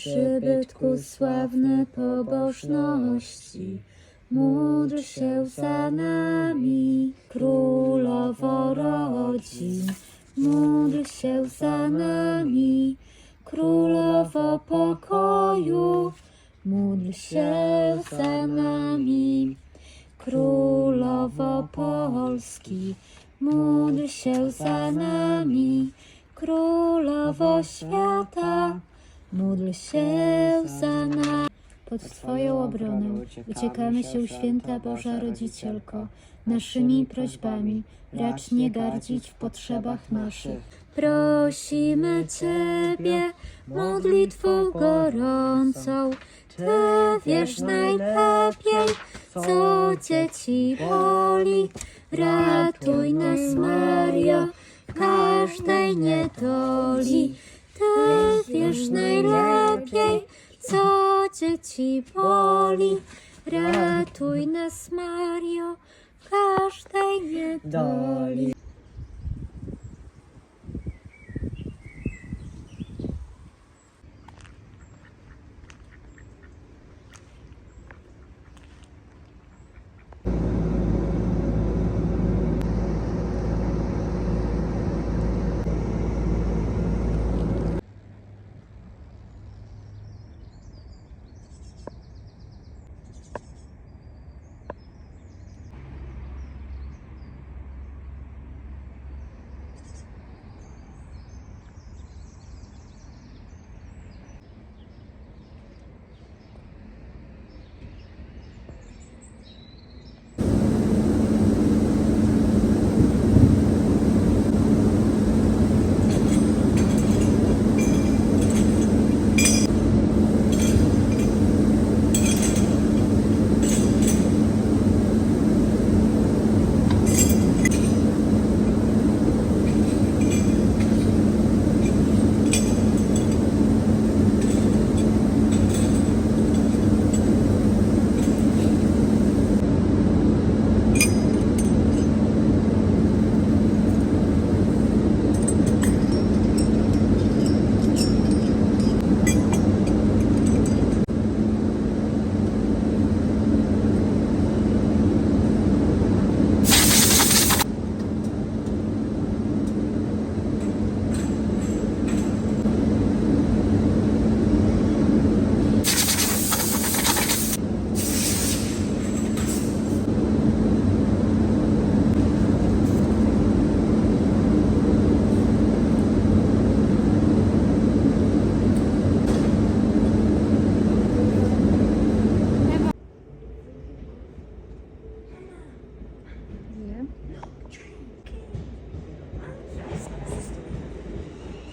przybytku sławny pobożności, módl się za nami. Królowo rodzin, módl się za nami. Królowo pokoju, módl się za nami. Królowo Polski, módl się za nami. Królowo świata, módl się za nami. Pod Twoją obronę uciekamy się, święta Boża Rodzicielko. Naszymi prośbami racz nie gardzić w potrzebach naszych. Prosimy Ciebie modlitwą gorącą, Ty wiesz najlepiej, co dzieci boli. Ratuj nas, Mario, w każdej niedoli. Ty wiesz najlepiej, co dzieci boli. Ratuj nas, Mario, w każdej niedoli.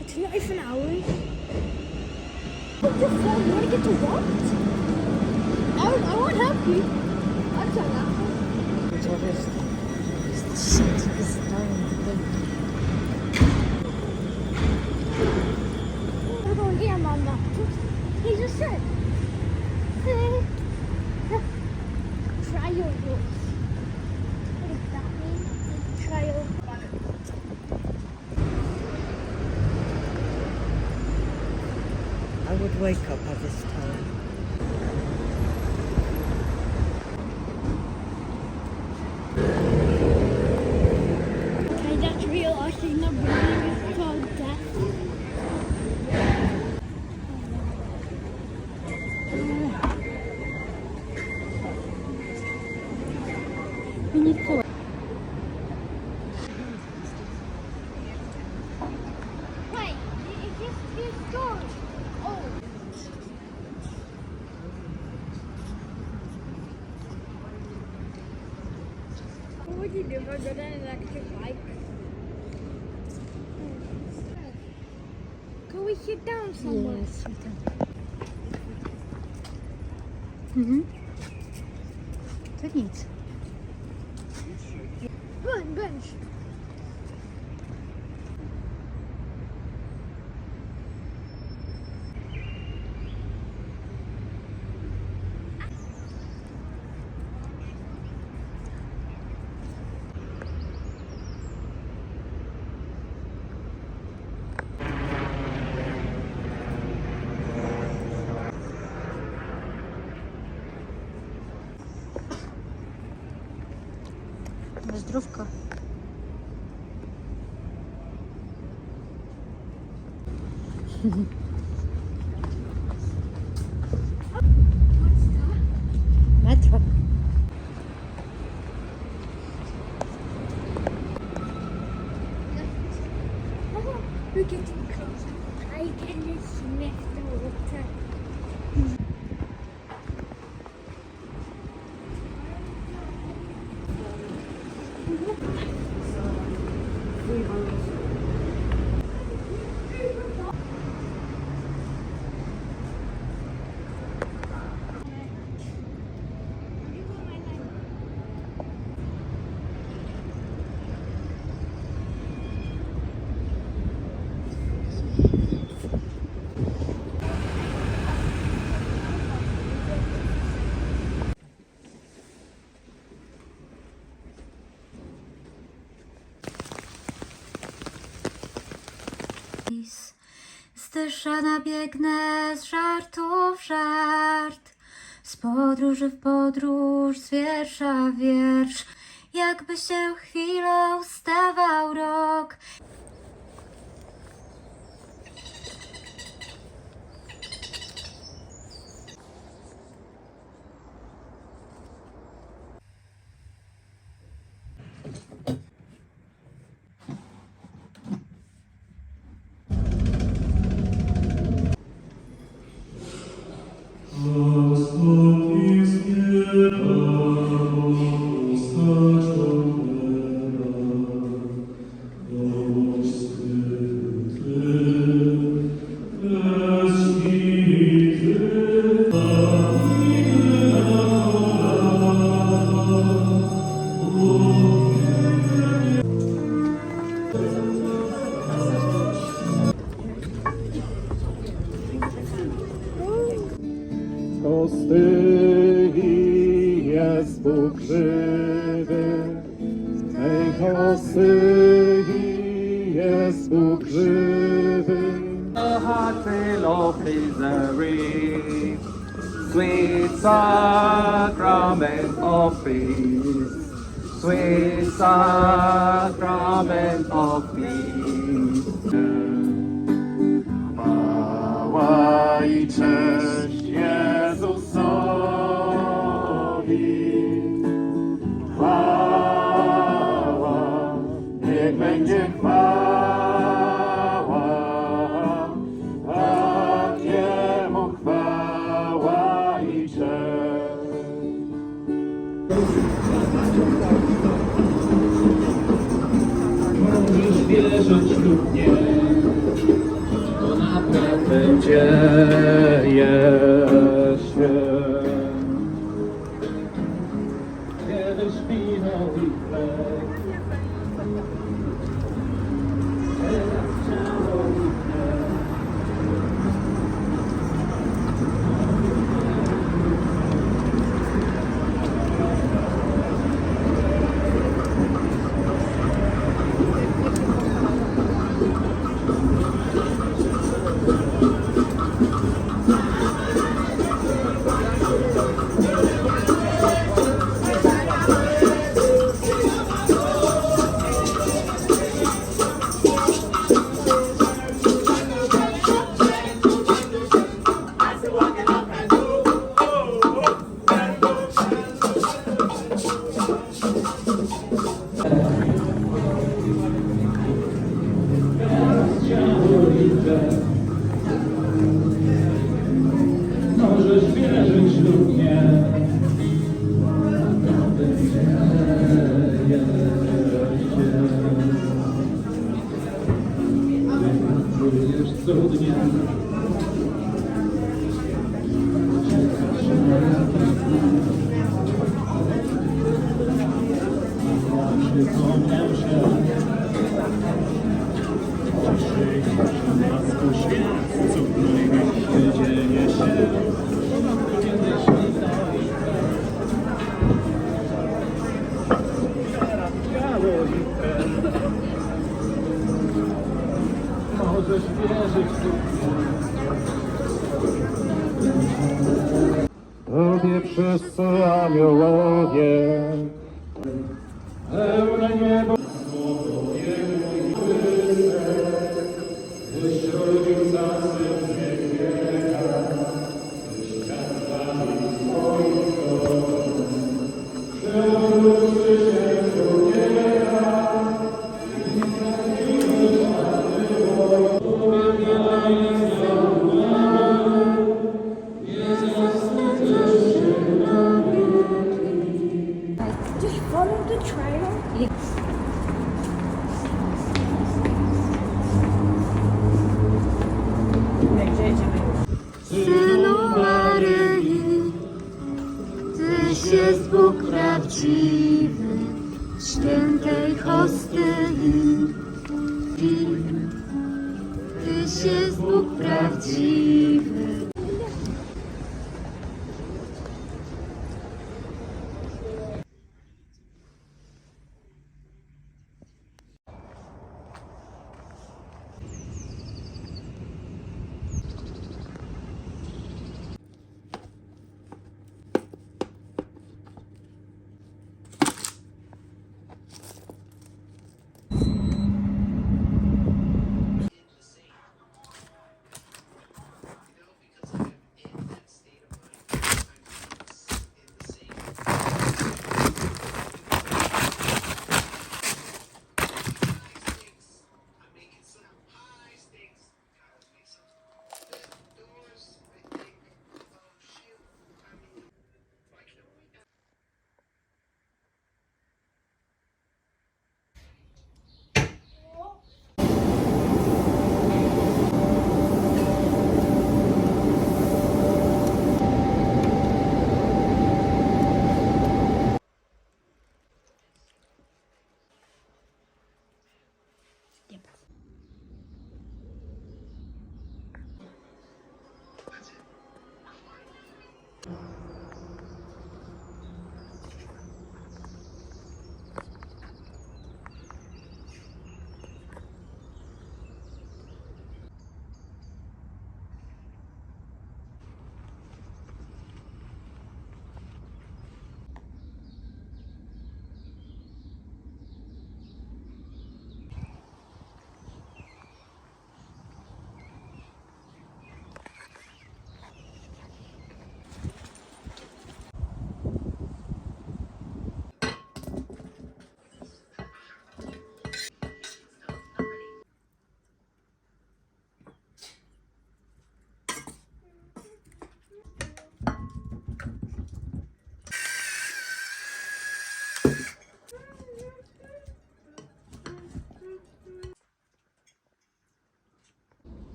It's not even hours. What the fuck? You wanna get to what? I won't help you. I'll tell you. To jest shit is starting to think. We're going here, Mama. He just said. Trial rules. What does that mean? Trial. I would wake up at this time. Okay, that's real. I think the brain is called death. We need to. Wait, is this gone? Oh. What would you do if I got an electric bike? Can we sit down somewhere? Yes, we can. Mhm. To nic. Bench. Zdrówko. Metro. We're getting closer. I can sniff the water. Zdyszana biegnę z żartu w żart, z podróży w podróż, z wiersza w wiersz, jakby się chwilą stawał rok. Kostyi jest Bóg żywy, w tej Kostyi jest Bóg żywy. The heart full of misery, sweet sacrament of peace, sweet sacrament of peace. Chwała i cześć Jezusowi, chwała, niech będzie chwała, a Jemu chwała i cześć. Możesz wierzyć lub nie, to naprawdę dzieje się. Kiedyś wino i chleb, teraz ciało i chleb. Możesz wierzyć lub nie, naprawdę dzieje się. Czujesz cudnie, przypomniał się. Świat, cudny dzieje się. Możesz wierzyć Tobie wszyscy aniołowie pełne niebo, wyśrodził zasób wieka, ze światłami swoich stron, przewrócił się człowieka i zabił szatny Just follow the trail. Synu Maryi, Tyś jest Bóg prawdziwy, świętej hostyi. Tyś jest Bóg prawdziwy.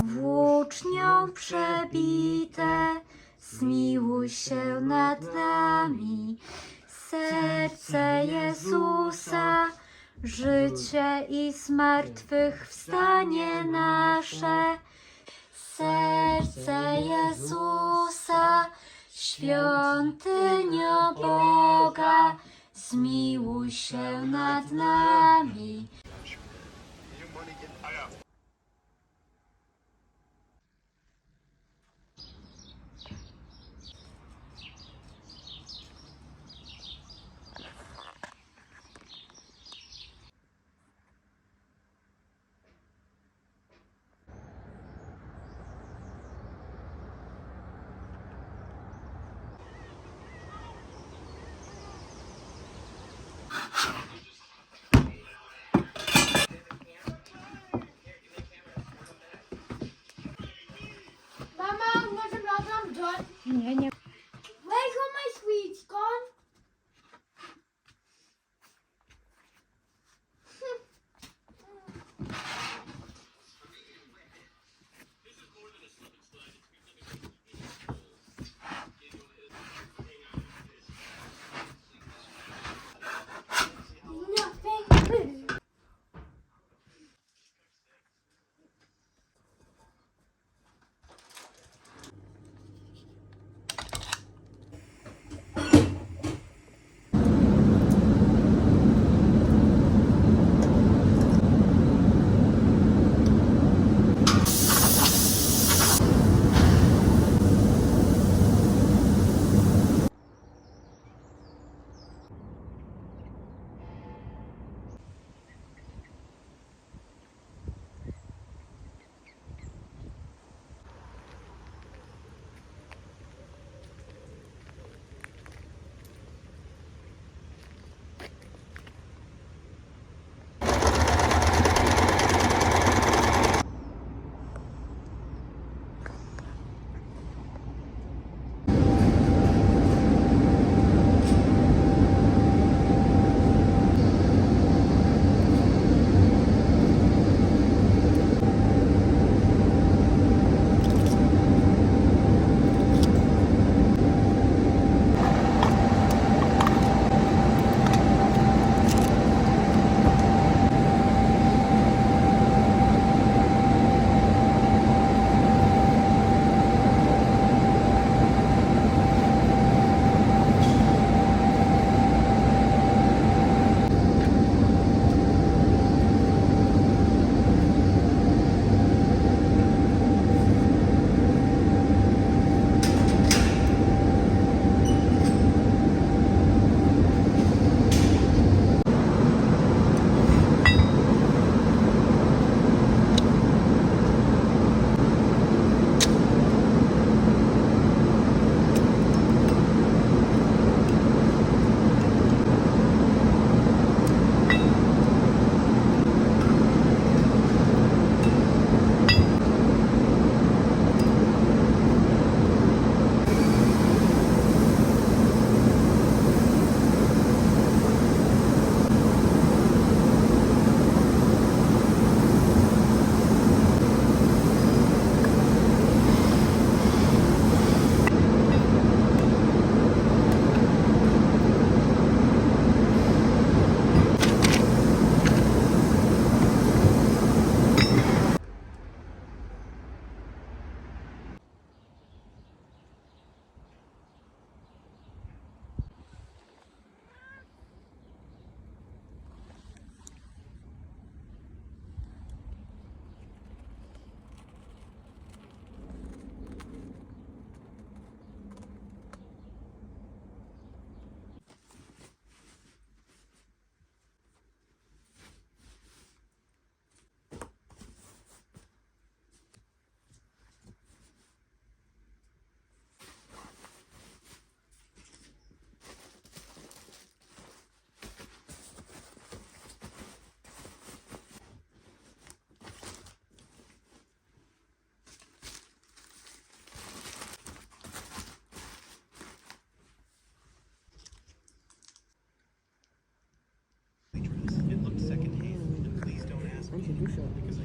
Włócznią przebite, zmiłuj się nad nami. Serce Jezusa, życie i zmartwychwstanie nasze. Serce Jezusa, świątynio Boga, zmiłuj się nad nami. Mama, może I'm done. Nie, nie. Where's all my sweets gone? Nothing.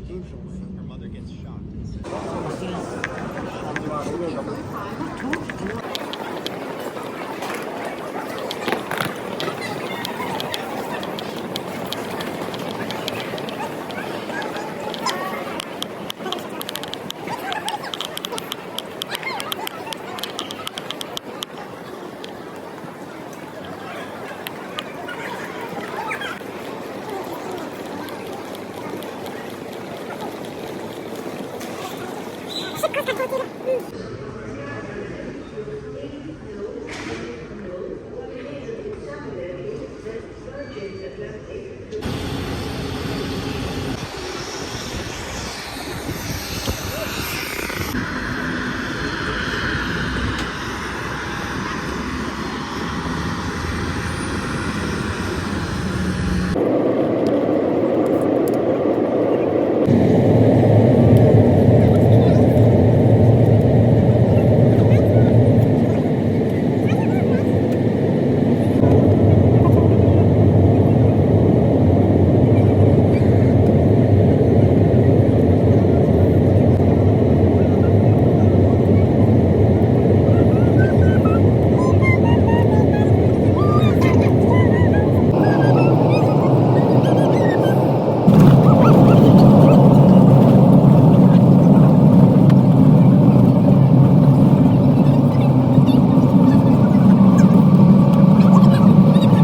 Her mother gets shot.